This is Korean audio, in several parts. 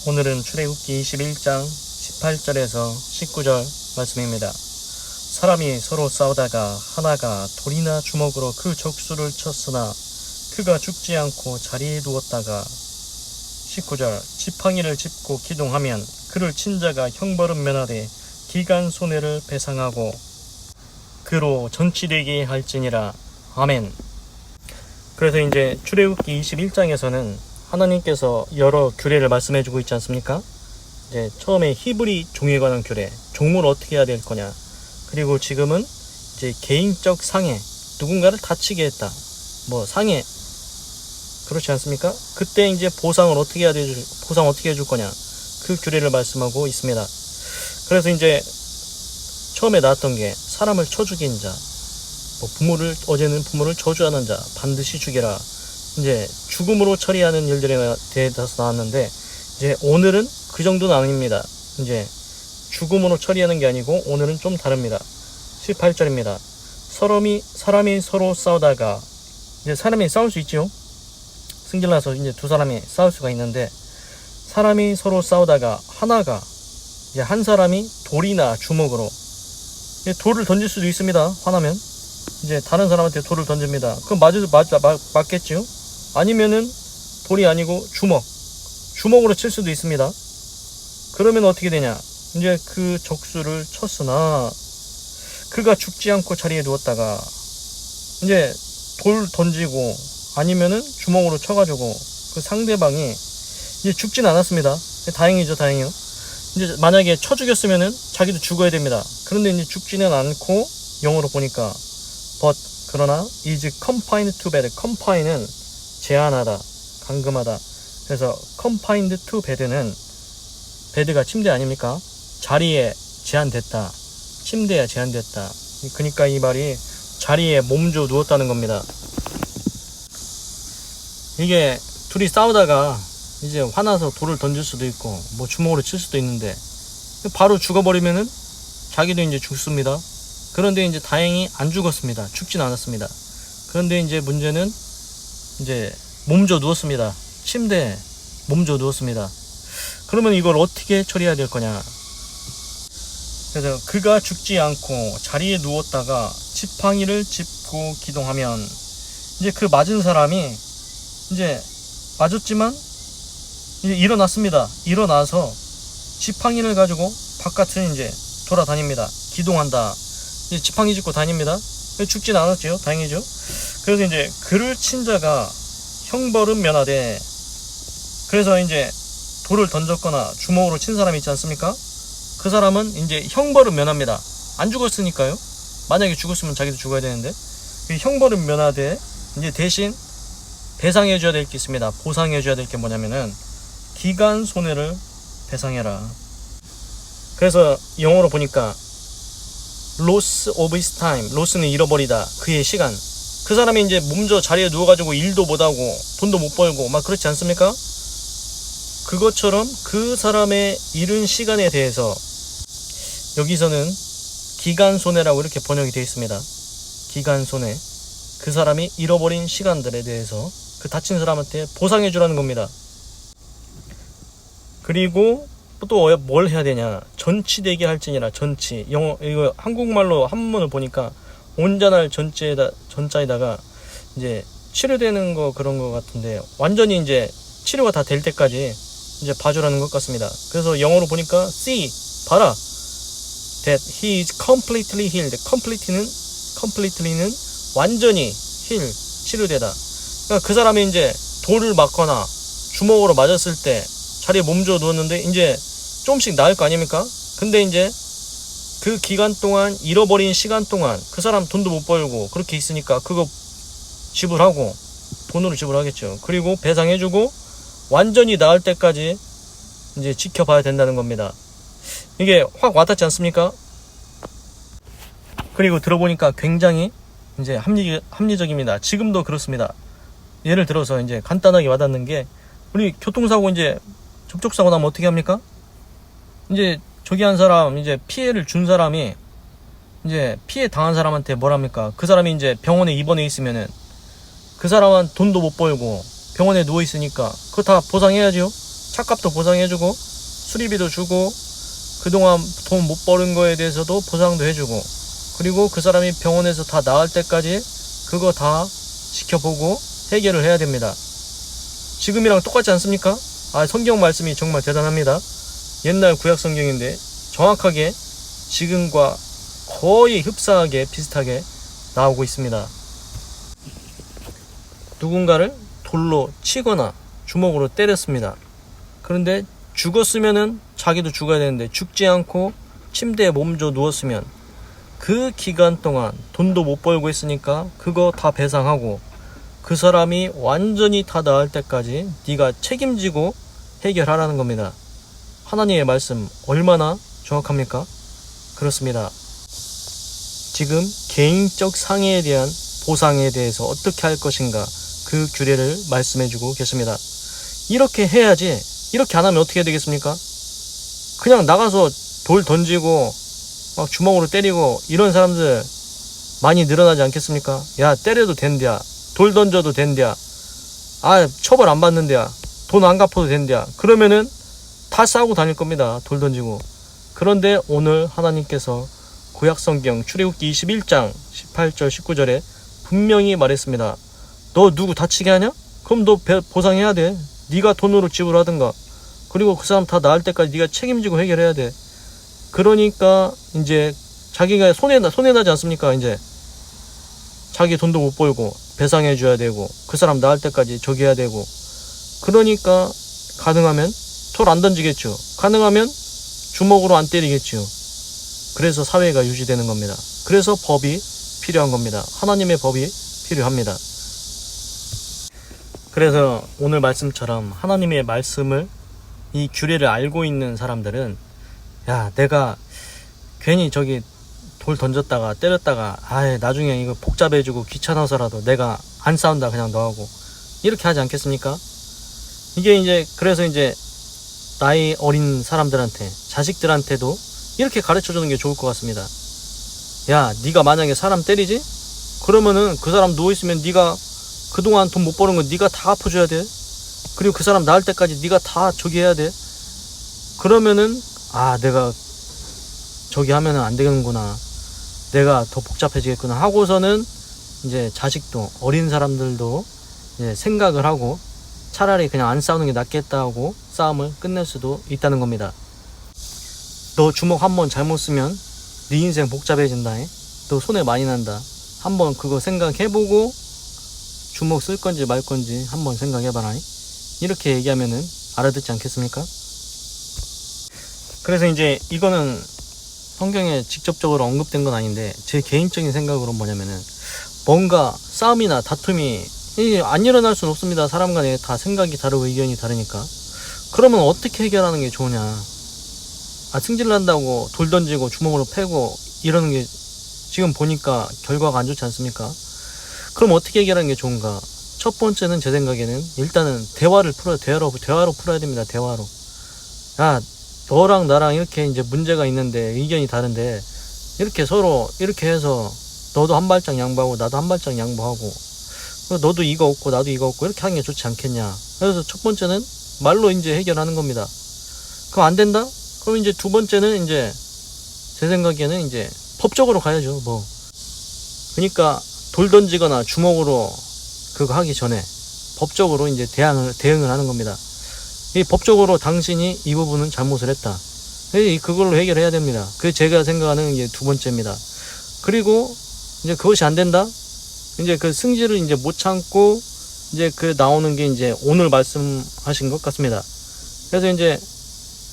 오늘은 출애굽기 21장 18절에서 19절 말씀입니다. 사람이 서로 싸우다가 하나가 돌이나 주먹으로 그 적수를 쳤으나 그가 죽지 않고 자리에 누웠다가 19절 지팡이를 짚고 기동하면 그를 친 자가 형벌은 면하되 기간 손해를 배상하고 그로 전치되게 할지니라. 아멘. 그래서 이제 출애굽기 21장에서는 하나님께서 여러 규례를 말씀해주고 있지 않습니까? 이제 처음에 히브리 종에 관한 규례, 종을 어떻게 해야 될 거냐. 그리고 지금은 이제 개인적 상해, 누군가를 다치게 했다. 상해, 그렇지 않습니까? 그때 이제 보상을 어떻게 해야 될, 보상 어떻게 해줄 거냐. 그 규례를 말씀하고 있습니다. 그래서 이제 처음에 나왔던 게 사람을 쳐 죽인 자, 어제는 부모를 저주하는 자 반드시 죽여라. 이제 죽음으로 처리하는 일들에 대해서 나왔는데, 이제 오늘은 그 정도는 아닙니다. 이제 죽음으로 처리하는 게 아니고 오늘은 좀 다릅니다. 18절입니다. 사람이 서로 싸우다가, 이제 사람이 싸울 수 있죠. 승질나서 이제 두 사람이 싸울 수가 있는데, 사람이 서로 싸우다가 하나가, 이제 한 사람이 돌이나 주먹으로, 돌을 던질 수도 있습니다. 화나면 이제 다른 사람한테 돌을 던집니다. 그럼 맞겠죠? 아니면은 돌이 아니고 주먹으로 칠 수도 있습니다. 그러면 어떻게 되냐? 이제 그 적수를 쳤으나 그가 죽지 않고 자리에 누웠다가 이제 돌 던지고 아니면은 주먹으로 쳐가지고 그 상대방이 이제 죽진 않았습니다. 다행이죠, 다행이요. 이제 만약에 쳐 죽였으면은 자기도 죽어야 됩니다. 그런데 이제 죽지는 않고, 영어로 보니까 그러나 is confined to bed. confine은 제한하다, 감금하다. 그래서 confined to bed는 베드가 침대 아닙니까? 자리에 제한됐다, 침대에 제한됐다. 그러니까 이 말이 자리에 몸져 누웠다는 겁니다. 이게 둘이 싸우다가 이제 화나서 돌을 던질 수도 있고 주먹으로 칠 수도 있는데 바로 죽어버리면은 자기도 이제 죽습니다. 그런데 이제 다행히 안 죽었습니다. 죽진 않았습니다. 그런데 이제 문제는 이제 몸져 누웠습니다. 침대에 몸져 누웠습니다. 그러면 이걸 어떻게 처리해야 될 거냐. 그래서 그가 죽지 않고 자리에 누웠다가 지팡이를 짚고 기동하면, 이제 그 맞은 사람이 이제 맞았지만 이제 일어났습니다. 일어나서 지팡이를 가지고 바깥을 이제 돌아다닙니다. 기동한다. 이제 지팡이 짚고 다닙니다. 죽진 않았죠. 다행이죠. 그래서 이제 그를 친 자가 형벌은 면하되, 그래서 이제 돌을 던졌거나 주먹으로 친 사람이 있지 않습니까? 그 사람은 이제 형벌은 면합니다. 안 죽었으니까요. 만약에 죽었으면 자기도 죽어야 되는데, 형벌은 면하되 이제 대신 배상해줘야 될 게 있습니다. 보상해줘야 될 게 뭐냐면은 기간 손해를 배상해라. 그래서 영어로 보니까 loss of his time, loss는 잃어버리다, 그의 시간. 그 사람이 이제 몸져 자리에 누워가지고 일도 못하고 돈도 못 벌고 막 그렇지 않습니까? 그것처럼 그 사람의 잃은 시간에 대해서 여기서는 기간 손해라고 이렇게 번역이 되어 있습니다. 기간 손해, 그 사람이 잃어버린 시간들에 대해서 그 다친 사람한테 보상해 주라는 겁니다. 그리고 또 뭘 해야 되냐, 전치되게 할지니라. 전치, 영어 이거 한국말로 한문을 보니까 온전할 전자에다가 이제 치료되는 거 그런 거 같은데, 완전히 이제 치료가 다 될 때까지 이제 봐주라는 것 같습니다. 그래서 영어로 보니까 see, 봐라, that he is completely healed. completely는 완전히 heal, 치료되다. 그러니까 그 사람이 이제 돌을 맞거나 주먹으로 맞았을 때 자리에 몸져 누웠는데 이제 조금씩 나을 거 아닙니까? 근데 이제 그 기간 동안, 잃어버린 시간 동안 그 사람 돈도 못 벌고 그렇게 있으니까 그거 지불하고, 돈으로 지불하겠죠. 그리고 배상해주고 완전히 나을 때까지 이제 지켜봐야 된다는 겁니다. 이게 확 와닿지 않습니까? 그리고 들어보니까 굉장히 이제 합리적입니다. 지금도 그렇습니다. 예를 들어서 이제 간단하게 와닿는 게, 우리 교통사고 이제 접촉사고 나면 어떻게 합니까? 이제 저기 한 사람, 이제 피해를 준 사람이 이제 피해 당한 사람한테 뭘 합니까? 그 사람이 이제 병원에 입원해 있으면은 그 사람은 돈도 못 벌고 병원에 누워 있으니까 그거 다 보상해야죠. 차값도 보상해주고 수리비도 주고 그동안 돈 못 버는 거에 대해서도 보상도 해주고 그리고 그 사람이 병원에서 다 나을 때까지 그거 다 지켜보고 해결을 해야 됩니다. 지금이랑 똑같지 않습니까? 성경 말씀이 정말 대단합니다. 옛날 구약 성경인데 정확하게 지금과 거의 흡사하게 비슷하게 나오고 있습니다. 누군가를 돌로 치거나 주먹으로 때렸습니다. 그런데 죽었으면은 자기도 죽어야 되는데 죽지 않고 침대에 몸져 누웠으면 그 기간 동안 돈도 못 벌고 있으니까 그거 다 배상하고 그 사람이 완전히 다 나을 때까지 네가 책임지고 해결하라는 겁니다. 하나님의 말씀 얼마나 정확합니까? 그렇습니다. 지금 개인적 상해에 대한 보상에 대해서 어떻게 할 것인가 그 규례를 말씀해주고 계십니다. 이렇게 해야지. 이렇게 안 하면 어떻게 되겠습니까? 그냥 나가서 돌 던지고 막 주먹으로 때리고 이런 사람들 많이 늘어나지 않겠습니까? 야, 때려도 된대야. 돌 던져도 된대야. 처벌 안 받는대야. 돈 안 갚아도 된대야. 그러면은 다 싸우고 다닐 겁니다. 돌 던지고. 그런데 오늘 하나님께서 구약성경 출애굽기 21장 18절 19절에 분명히 말했습니다. 너 누구 다치게 하냐? 그럼 너 보상해야 돼. 네가 돈으로 지불하든가. 그리고 그 사람 다 나을 때까지 네가 책임지고 해결해야 돼. 그러니까 이제 자기가 손해나지 않습니까? 이제 자기 돈도 못 벌고 배상해 줘야 되고 그 사람 나을 때까지 저기 해야 되고 그러니까 가능하면 돌 안 던지겠죠. 가능하면 주먹으로 안 때리겠죠. 그래서 사회가 유지되는 겁니다. 그래서 법이 필요한 겁니다. 하나님의 법이 필요합니다. 그래서 오늘 말씀처럼 하나님의 말씀을 이 규례를 알고 있는 사람들은 야, 내가 괜히 저기 돌 던졌다가 때렸다가 나중에 이거 복잡해지고 귀찮아서라도 내가 안 싸운다 그냥 너하고 이렇게 하지 않겠습니까? 이게 이제 그래서 이제 나이 어린 사람들한테 자식들한테도 이렇게 가르쳐주는 게 좋을 것 같습니다. 야, 네가 만약에 사람 때리지? 그러면은 그 사람 누워있으면 네가 그동안 돈 못 버는 거 네가 다 갚아줘야 돼. 그리고 그 사람 나을 때까지 네가 다 저기 해야 돼. 그러면은 내가 저기 하면은 안 되겠구나. 내가 더 복잡해지겠구나 하고서는 이제 자식도 어린 사람들도 이제 생각을 하고 차라리 그냥 안 싸우는 게 낫겠다 하고 싸움을 끝낼 수도 있다는 겁니다. 너 주먹 한번 잘못 쓰면 네 인생 복잡해진다. 너 손해 많이 난다. 한번 그거 생각해보고 주먹 쓸 건지 말 건지 한번 생각해봐라. 이렇게 얘기하면은 알아듣지 않겠습니까? 그래서 이제 이거는 성경에 직접적으로 언급된 건 아닌데 제 개인적인 생각으로 뭐냐면은 뭔가 싸움이나 다툼이 안 일어날 수는 없습니다. 사람 간에 다 생각이 다르고 의견이 다르니까. 그러면 어떻게 해결하는 게 좋으냐? 승질 난다고 돌 던지고 주먹으로 패고 이러는 게 지금 보니까 결과가 안 좋지 않습니까? 그럼 어떻게 해결하는 게 좋은가? 첫 번째는 제 생각에는 일단은 대화로 풀어야 됩니다. 대화로. 야, 너랑 나랑 이렇게 이제 문제가 있는데 의견이 다른데 이렇게 서로 이렇게 해서 너도 한 발짝 양보하고 나도 한 발짝 양보하고 너도 이거 없고 나도 이거 없고 이렇게 하는 게 좋지 않겠냐. 그래서 첫 번째는 말로 이제 해결하는 겁니다. 그럼 안 된다? 그럼 이제 두 번째는 이제 제 생각에는 이제 법적으로 가야죠. 그러니까 돌 던지거나 주먹으로 그거 하기 전에 법적으로 이제 대응을 하는 겁니다. 이 법적으로 당신이 이 부분은 잘못을 했다. 그걸로 해결해야 됩니다. 그게 제가 생각하는 게 두 번째입니다. 그리고 이제 그것이 안 된다? 이제 그 승질을 이제 못 참고 이제 그 나오는 게 이제 오늘 말씀하신 것 같습니다. 그래서 이제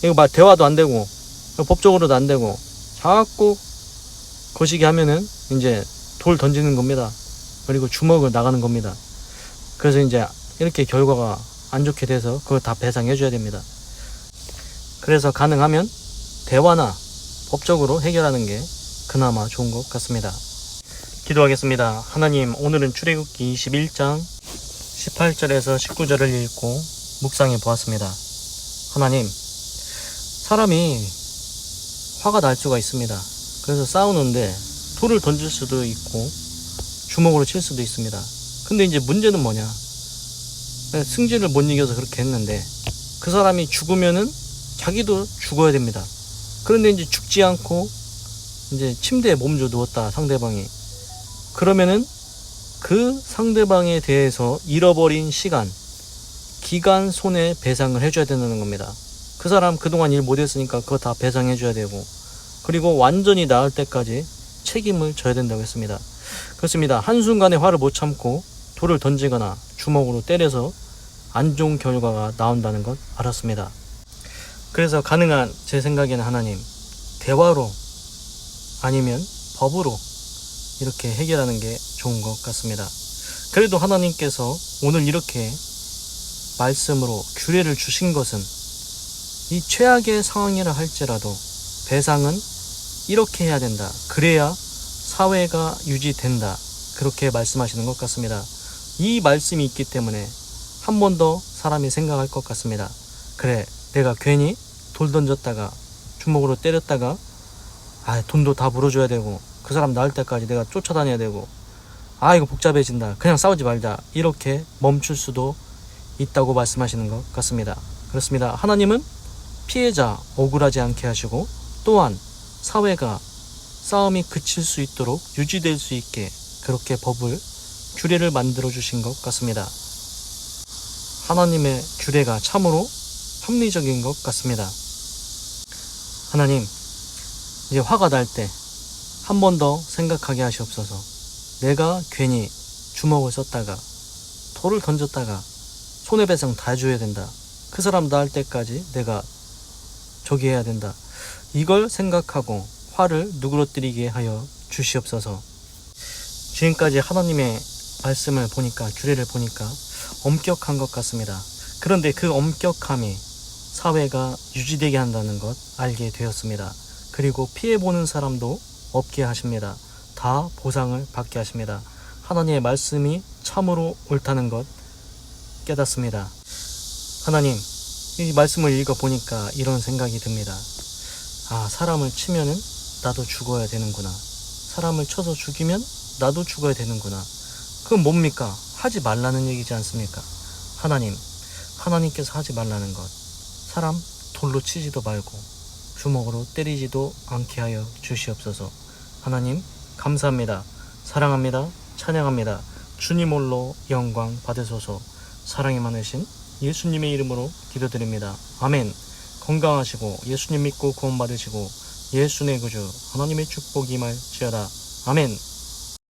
이거 대화도 안 되고 법적으로도 안 되고 자꾸 거시기 하면은 이제 돌 던지는 겁니다. 그리고 주먹을 나가는 겁니다. 그래서 이제 이렇게 결과가 안 좋게 돼서 그걸 다 배상해 줘야 됩니다. 그래서 가능하면 대화나 법적으로 해결하는 게 그나마 좋은 것 같습니다. 기도하겠습니다. 하나님, 오늘은 출애굽기 21장 18절에서 19절을 읽고 묵상해 보았습니다. 하나님, 사람이 화가 날 수가 있습니다. 그래서 싸우는데 돌을 던질 수도 있고 주먹으로 칠 수도 있습니다. 근데 이제 문제는 뭐냐? 승질을 못 이겨서 그렇게 했는데 그 사람이 죽으면은 자기도 죽어야 됩니다. 그런데 이제 죽지 않고 이제 침대에 몸져 누웠다, 상대방이. 그러면은 그 상대방에 대해서 잃어버린 시간, 기간 손해 배상을 해줘야 된다는 겁니다. 그 사람 그동안 일 못했으니까 그거 다 배상해줘야 되고, 그리고 완전히 나을 때까지 책임을 져야 된다고 했습니다. 그렇습니다. 한순간에 화를 못 참고 돌을 던지거나 주먹으로 때려서 안 좋은 결과가 나온다는 것 알았습니다. 그래서 가능한 제 생각에는 하나님, 대화로 아니면 법으로 이렇게 해결하는 게 좋은 것 같습니다. 그래도 하나님께서 오늘 이렇게 말씀으로 규례를 주신 것은 이 최악의 상황이라 할지라도 배상은 이렇게 해야 된다, 그래야 사회가 유지된다, 그렇게 말씀하시는 것 같습니다. 이 말씀이 있기 때문에 한 번 더 사람이 생각할 것 같습니다. 그래, 내가 괜히 돌 던졌다가 주먹으로 때렸다가 돈도 다 물어줘야 되고 그 사람 나을 때까지 내가 쫓아다녀야 되고 이거 복잡해진다, 그냥 싸우지 말자, 이렇게 멈출 수도 있다고 말씀하시는 것 같습니다. 그렇습니다. 하나님은 피해자 억울하지 않게 하시고, 또한 사회가 싸움이 그칠 수 있도록 유지될 수 있게 그렇게 법을, 규례를 만들어 주신 것 같습니다. 하나님의 규례가 참으로 합리적인 것 같습니다. 하나님, 이제 화가 날 때 한 번 더 생각하게 하시옵소서. 내가 괜히 주먹을 썼다가 돌을 던졌다가 손해배상 다 해줘야 된다, 그 사람 나을 때까지 내가 저기 해야 된다, 이걸 생각하고 화를 누그러뜨리게 하여 주시옵소서. 지금까지 하나님의 말씀을 보니까, 규례를 보니까 엄격한 것 같습니다. 그런데 그 엄격함이 사회가 유지되게 한다는 것 알게 되었습니다. 그리고 피해보는 사람도 없게 하십니다. 다 보상을 받게 하십니다. 하나님의 말씀이 참으로 옳다는 것 깨닫습니다. 하나님, 이 말씀을 읽어보니까 이런 생각이 듭니다. 사람을 치면은 나도 죽어야 되는구나, 사람을 쳐서 죽이면 나도 죽어야 되는구나. 그건 뭡니까? 하지 말라는 얘기지 않습니까? 하나님께서 하지 말라는 것, 사람 돌로 치지도 말고 주먹으로 때리지도 않게 하여 주시옵소서. 하나님, 감사합니다. 사랑합니다. 찬양합니다. 주님 홀로 영광 받으소서. 사랑이 많으신 예수님의 이름으로 기도드립니다. 아멘. 건강하시고 예수님 믿고 구원 받으시고 예수의 구주 하나님의 축복이 임할지어다. 아멘.